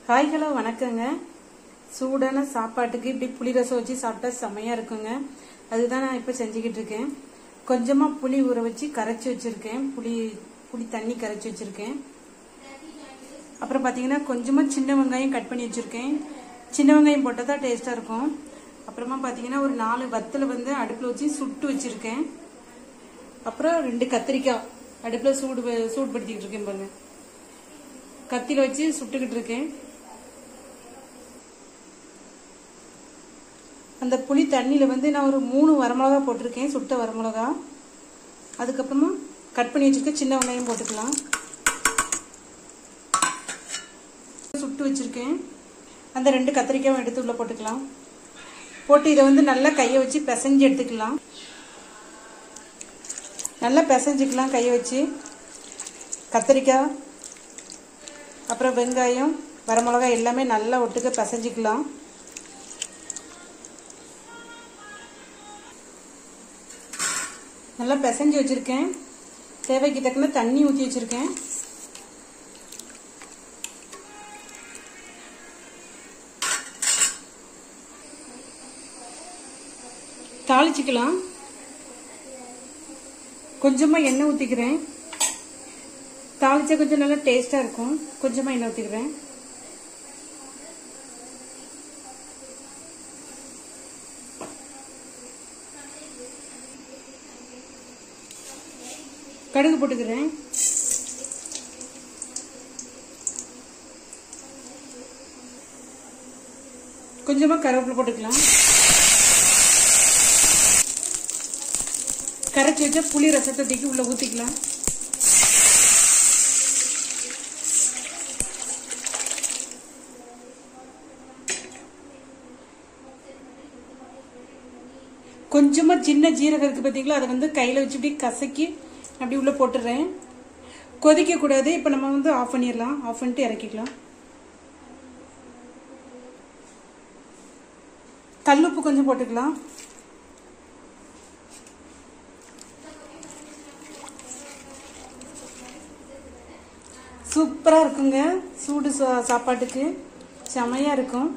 Hi hello வணக்கங்க. சூடான சாப்பாட்டுக்கு இப்படி புளி ரசம் வச்சு சாப்பிட்டா செமையா இருக்குங்க. அதுதான் நான் இப்ப செஞ்சுக்கிட்டு இருக்கேன். கொஞ்சமா புளி ஊற வச்சு கரைச்சி வச்சிருக்கேன். புளி தண்ணி கரைச்சி வச்சிருக்கேன். அப்புறம் பாத்தீங்கன்னா கொஞ்சமா சின்ன வெங்காயம் கட் பண்ணி வச்சிருக்கேன். சின்ன வெங்காயம் போட்டா தான் டேஸ்டா இருக்கும். அப்புறமா பாத்தீங்கன்னா ஒரு 4 வத்தலை அடுப்புல வச்சு சுட்டு வச்சிருக்கேன். அப்புறம் 2 கத்திரிக்காய் அடுப்புல சூடுபடுத்திட்டு இருக்கேன் பாருங்க. கத்தில வச்சு சுட்டுக்கிட்டு இருக்கேன். அந்த புளி தண்ணியில நான் ஒரு 3 வரமிளகா போட்டிருக்கேன், சுட்ட வரமிளகா. அதுக்கப்புறமா கட் பண்ணி வச்சிருக்க சின்ன வெங்காயம் போட்டுக்கலாம். சுட்டு வச்சிருக்கேன். அந்த 2 கத்திரிக்காயும் எடுத்து உள்ள போட்டுக்கலாம். போட்டு இதை நல்லா கையை வச்சு பிசைஞ்சு எடுத்துக்கலாம். நல்லா பிசைஞ்சுக்கலாம் கையை வச்சு. கத்திரிக்காய் அப்புறம் வெங்காயம் வரமிளகாய் எல்லாமே நல்லா ஒட்டுக்க பிசைஞ்சுக்கலாம். நல்லா பிசைஞ்சு வச்சிருக்கேன். தேவைக்கு தக்கன தண்ணி ஊற்றி வச்சிருக்கேன். தாளிச்சுக்கலாம். கொஞ்சமா எண்ணெய் ஊத்திக்கிறேன். தாளிச்சா கொஞ்சம் நல்லா டேஸ்டா இருக்கும். கொஞ்சமா எண்ணெய் ஊத்திக்கிறேன். கடுகு போட்டுக்கிறேன். கொஞ்சமா கருவேப்பிலை போட்டுக்கலாம். கரைச்சி வச்ச புளி ரசத்தை தூக்கி உள்ள ஊத்திக்கலாம். கொஞ்சமா சின்ன ஜீரகம் இருக்கு பாத்தீங்களா, அதை கையில வச்சு இப்படி கசக்கி அப்படி உள்ள போட்டுறேன். கொதிக்க கூடாது. இப்ப நம்ம ஆஃப் பண்ணிடலாம். ஆஃப் பண்ணிட்டு இறக்கிக்கலாம். கல்லுப்பு கொஞ்சம் போட்டுக்கலாம். சூப்பரா இருக்குங்க. சூடு சாப்பாட்டுக்கு செமையா இருக்கும்.